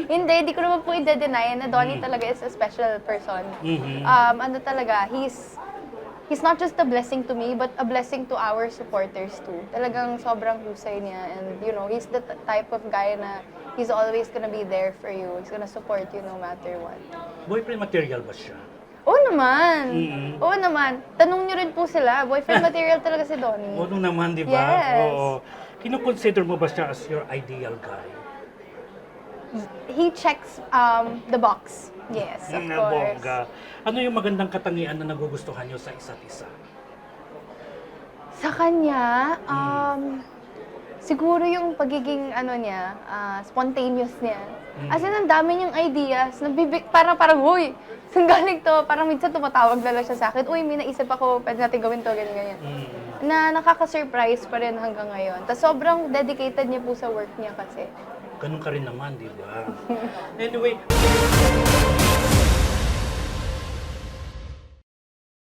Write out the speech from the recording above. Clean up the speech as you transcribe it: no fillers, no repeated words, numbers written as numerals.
Hindi ko naman po i-deny na Donnie talaga is a special person. Ano talaga, he's not just a blessing to me, but a blessing to our supporters too. Talagang sobrang husay niya, and you know, he's the type of guy na he's always gonna be there for you. He's gonna support you no matter what. Boyfriend material ba siya? Oo naman. Oo naman. Tanong niyo rin po sila. Boyfriend material talaga si Donnie. Oo naman, di ba? Yes. Oo. Kino-consider mo ba siya as your ideal guy? He checks the box. Yes, of Na course. bongga. Ano yung magandang katangian na nagugustuhan nyo sa isa't isa? Sa kanya, siguro yung pagiging niya, spontaneous niya. As in, ang dami niyang ideas. Parang, huy, saan galing to? Parang minsan tumatawag na lang siya sa akin, uy, may naisip ako, pwede natin gawin to, ganyan. Na nakaka-surprise pa rin hanggang ngayon. Tapos sobrang dedicated niya po sa work niya kasi. Ganun ka rin naman, di ba? Anyway,